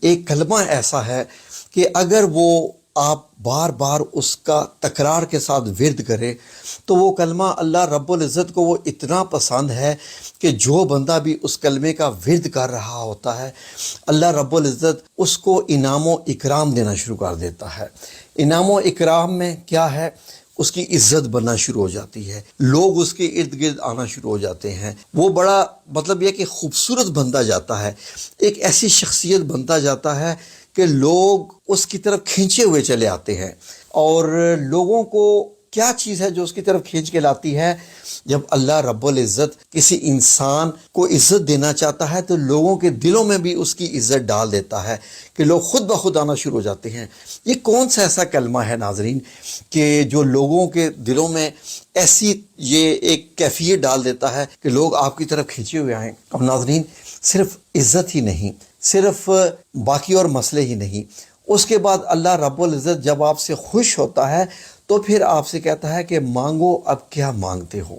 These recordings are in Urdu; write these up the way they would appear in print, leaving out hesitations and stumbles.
ایک کلمہ ایسا ہے کہ اگر وہ آپ بار بار اس کا تکرار کے ساتھ ورد کرے تو وہ کلمہ اللہ رب العزت کو وہ اتنا پسند ہے کہ جو بندہ بھی اس کلمے کا ورد کر رہا ہوتا ہے اللہ رب العزت اس کو انعام و اکرام دینا شروع کر دیتا ہے۔ انعام و اکرام میں کیا ہے؟ اس کی عزت بننا شروع ہو جاتی ہے، لوگ اس کے ارد گرد آنا شروع ہو جاتے ہیں، وہ بڑا مطلب یہ کہ خوبصورت بنتا جاتا ہے، ایک ایسی شخصیت بنتا جاتا ہے کہ لوگ اس کی طرف کھینچے ہوئے چلے آتے ہیں۔ اور لوگوں کو کیا چیز ہے جو اس کی طرف کھینچ کے لاتی ہے؟ جب اللہ رب العزت کسی انسان کو عزت دینا چاہتا ہے تو لوگوں کے دلوں میں بھی اس کی عزت ڈال دیتا ہے کہ لوگ خود بخود آنا شروع ہو جاتے ہیں۔ یہ کون سا ایسا کلمہ ہے ناظرین کہ جو لوگوں کے دلوں میں ایسی یہ ایک کیفیت ڈال دیتا ہے کہ لوگ آپ کی طرف کھینچے ہوئے آئیں؟ اب ناظرین صرف عزت ہی نہیں، صرف باقی اور مسئلے ہی نہیں، اس کے بعد اللہ رب العزت جب آپ سے خوش ہوتا ہے تو پھر آپ سے کہتا ہے کہ مانگو اب کیا مانگتے ہو۔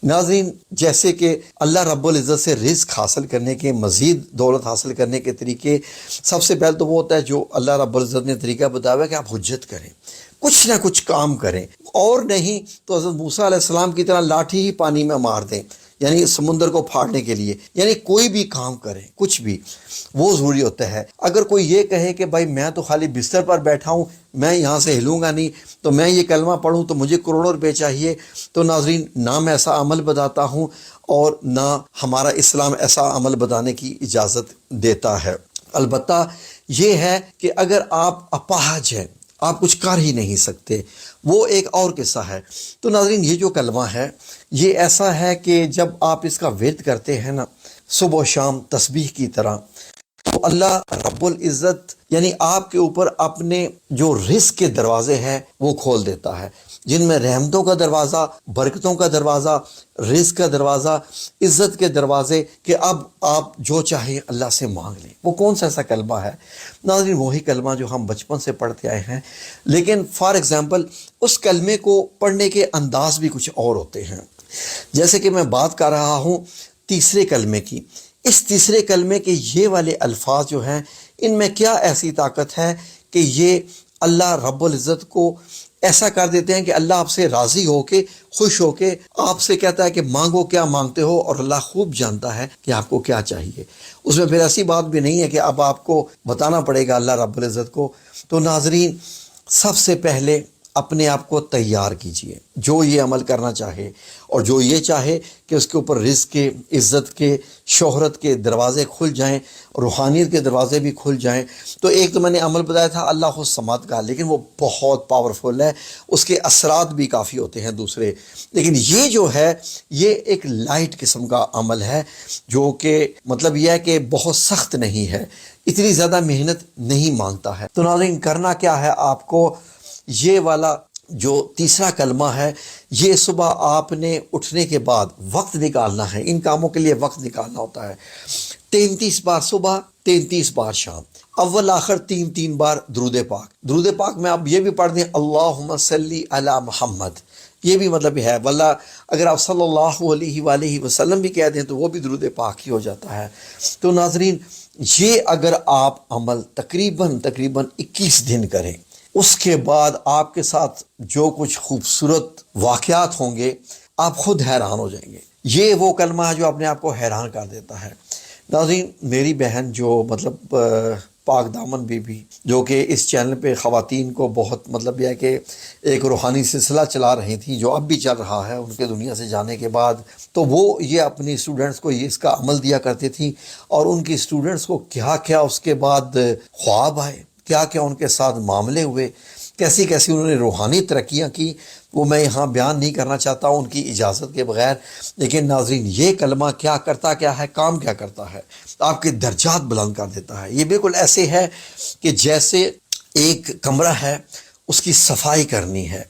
ناظرین جیسے کہ اللہ رب العزت سے رزق حاصل کرنے کے، مزید دولت حاصل کرنے کے طریقے، سب سے پہلے تو وہ ہوتا ہے جو اللہ رب العزت نے طریقہ بتایا ہے کہ آپ حجت کریں، کچھ نہ کچھ کام کریں، اور نہیں تو حضرت موسیٰ علیہ السلام کی طرح لاٹھی ہی پانی میں مار دیں، یعنی سمندر کو پھاڑنے کے لیے، یعنی کوئی بھی کام کریں، کچھ بھی، وہ ضروری ہوتا ہے۔ اگر کوئی یہ کہے کہ بھائی میں تو خالی بستر پر بیٹھا ہوں، میں یہاں سے ہلوں گا نہیں، تو میں یہ کلمہ پڑھوں تو مجھے کروڑوں روپے چاہیے، تو ناظرین نہ میں ایسا عمل بتاتا ہوں اور نہ ہمارا اسلام ایسا عمل بتانے کی اجازت دیتا ہے۔ البتہ یہ ہے کہ اگر آپ اپاہج ہیں، آپ کچھ کر ہی نہیں سکتے، وہ ایک اور قصہ ہے۔ تو ناظرین یہ جو کلمہ ہے یہ ایسا ہے کہ جب آپ اس کا ورد کرتے ہیں نا صبح و شام تسبیح کی طرح، تو اللہ رب العزت یعنی آپ کے اوپر اپنے جو رزق کے دروازے ہیں وہ کھول دیتا ہے، جن میں رحمتوں کا دروازہ، برکتوں کا دروازہ، رزق کا دروازہ، عزت کے دروازے، کہ اب آپ جو چاہیں اللہ سے مانگ لیں۔ وہ کون سا ایسا کلمہ ہے؟ ناظرین وہی کلمہ جو ہم بچپن سے پڑھتے آئے ہیں، لیکن فار ایگزامپل اس کلمے کو پڑھنے کے انداز بھی کچھ اور ہوتے ہیں۔ جیسے کہ میں بات کر رہا ہوں تیسرے کلمے کی، اس تیسرے کلمے کے یہ والے الفاظ جو ہیں ان میں کیا ایسی طاقت ہے کہ یہ اللہ رب العزت کو ایسا کر دیتے ہیں کہ اللہ آپ سے راضی ہو کے، خوش ہو کے آپ سے کہتا ہے کہ مانگو کیا مانگتے ہو، اور اللہ خوب جانتا ہے کہ آپ کو کیا چاہیے۔ اس میں پھر ایسی بات بھی نہیں ہے کہ اب آپ کو بتانا پڑے گا اللہ رب العزت کو۔ تو ناظرین سب سے پہلے اپنے آپ کو تیار کیجئے، جو یہ عمل کرنا چاہے اور جو یہ چاہے کہ اس کے اوپر رزق کے، عزت کے، شہرت کے دروازے کھل جائیں، روحانیت کے دروازے بھی کھل جائیں۔ تو ایک تو میں نے عمل بتایا تھا اللہ الصمد کا، لیکن وہ بہت پاورفل ہے، اس کے اثرات بھی کافی ہوتے ہیں دوسرے، لیکن یہ جو ہے یہ ایک لائٹ قسم کا عمل ہے جو کہ مطلب یہ ہے کہ بہت سخت نہیں ہے، اتنی زیادہ محنت نہیں مانگتا ہے۔ تو ناظرین کرنا کیا ہے آپ کو؟ یہ والا جو تیسرا کلمہ ہے یہ صبح آپ نے اٹھنے کے بعد وقت نکالنا ہے، ان کاموں کے لیے وقت نکالنا ہوتا ہے۔ 33 بار صبح، 33 بار شام، اول آخر 3 بار درود پاک۔ درود پاک میں آپ یہ بھی پڑھ دیں اللہم صلی علی محمد، یہ بھی مطلب ہے، واللہ اگر آپ صلی اللہ علیہ وآلہ وسلم بھی کہہ دیں تو وہ بھی درود پاک ہی ہو جاتا ہے۔ تو ناظرین یہ اگر آپ عمل تقریباً 21 دن کریں، اس کے بعد آپ کے ساتھ جو کچھ خوبصورت واقعات ہوں گے آپ خود حیران ہو جائیں گے۔ یہ وہ کلمہ ہے جو اپنے آپ کو حیران کر دیتا ہے۔ ناظرین میری بہن جو مطلب پاک دامن بی بی، جو کہ اس چینل پہ خواتین کو بہت مطلب یہ ہے کہ ایک روحانی سلسلہ چلا رہی تھیں جو اب بھی چل رہا ہے ان کے دنیا سے جانے کے بعد، تو وہ یہ اپنی اسٹوڈنٹس کو یہ اس کا عمل دیا کرتی تھیں، اور ان کی اسٹوڈنٹس کو کیا کیا اس کے بعد خواب آئے، کیا کیا ان کے ساتھ معاملے ہوئے، کیسی کیسی انہوں نے روحانی ترقیاں کی، وہ میں یہاں بیان نہیں کرنا چاہتا ہوں ان کی اجازت کے بغیر۔ لیکن ناظرین یہ کلمہ کیا کرتا کیا ہے، کام کیا کرتا ہے، آپ کے درجات بلند کر دیتا ہے۔ یہ بالکل ایسے ہے کہ جیسے ایک کمرہ ہے، اس کی صفائی کرنی ہے،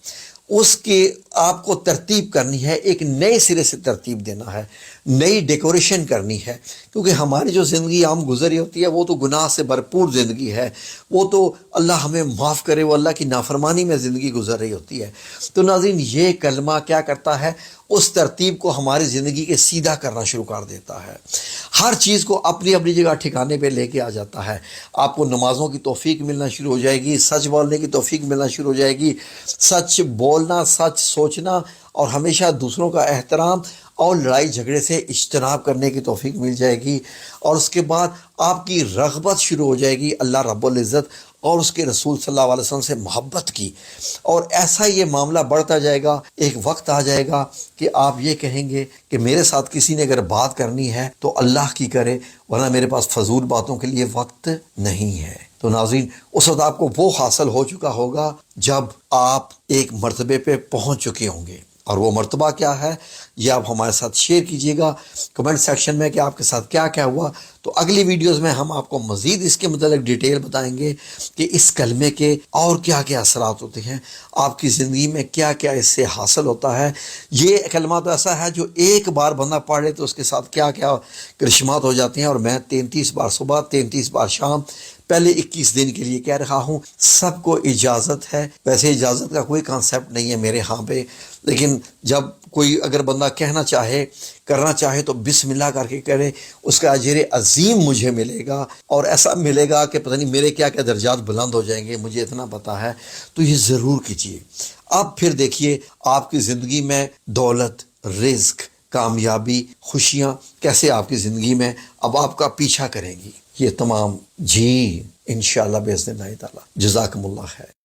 اس کے آپ کو ترتیب کرنی ہے، ایک نئے سرے سے ترتیب دینا ہے، نئی ڈیکوریشن کرنی ہے، کیونکہ ہماری جو زندگی عام گزری ہوتی ہے وہ تو گناہ سے بھرپور زندگی ہے، وہ تو اللہ ہمیں معاف کرے، وہ اللہ کی نافرمانی میں زندگی گزر رہی ہوتی ہے۔ تو ناظرین، یہ کلمہ کیا کرتا ہے؟ اس ترتیب کو ہماری زندگی کے سیدھا کرنا شروع کر دیتا ہے، ہر چیز کو اپنی اپنی جگہ ٹھکانے پہ لے کے آ جاتا ہے۔ آپ کو نمازوں کی توفیق ملنا شروع ہو جائے گی، سچ بولنے کی توفیق ملنا شروع ہو جائے گی، سچ بولنا، سچ سوچنا اور ہمیشہ دوسروں کا احترام اور لڑائی جھگڑے سے اجتناب کرنے کی توفیق مل جائے گی، اور اس کے بعد آپ کی رغبت شروع ہو جائے گی اللہ رب العزت اور اس کے رسول صلی اللہ علیہ وسلم سے محبت کی، اور ایسا یہ معاملہ بڑھتا جائے گا، ایک وقت آ جائے گا کہ آپ یہ کہیں گے کہ میرے ساتھ کسی نے اگر بات کرنی ہے تو اللہ کی کرے، ورنہ میرے پاس فضول باتوں کے لیے وقت نہیں ہے۔ تو ناظرین، اس وقت آپ کو وہ حاصل ہو چکا ہوگا جب آپ ایک مرتبے پہ پہنچ چکے ہوں گے، اور وہ مرتبہ کیا ہے یہ آپ ہمارے ساتھ شیئر کیجئے گا کمنٹ سیکشن میں کہ آپ کے ساتھ کیا کیا ہوا۔ تو اگلی ویڈیوز میں ہم آپ کو مزید اس کے متعلق ڈیٹیل بتائیں گے کہ اس کلمے کے اور کیا کیا اثرات ہوتے ہیں، آپ کی زندگی میں کیا کیا اس سے حاصل ہوتا ہے۔ یہ کلمہ تو ایسا ہے جو ایک بار بندہ پڑھ لے تو اس کے ساتھ کیا کیا کرشمات ہو جاتے ہیں، اور میں 33 بار صبح 33 بار شام پہلے 21 دن کے لیے کہہ رہا ہوں۔ سب کو اجازت ہے، ویسے اجازت کا کوئی کانسیپٹ نہیں ہے میرے ہاں پہ، لیکن جب کوئی اگر بندہ کہنا چاہے، کرنا چاہے تو بسم اللہ کر کے کرے، اس کا اجر عظیم مجھے ملے گا، اور ایسا ملے گا کہ پتہ نہیں میرے کیا کیا درجات بلند ہو جائیں گے، مجھے اتنا پتہ ہے۔ تو یہ ضرور کیجیے۔ اب پھر دیکھیے آپ کی زندگی میں دولت، رزق، کامیابی، خوشیاں کیسے آپ کی زندگی میں اب آپ کا پیچھا کریں گی، یہ تمام جی انشاءاللہ باذن اللہ تعالی۔ جزاکم اللہ خیر۔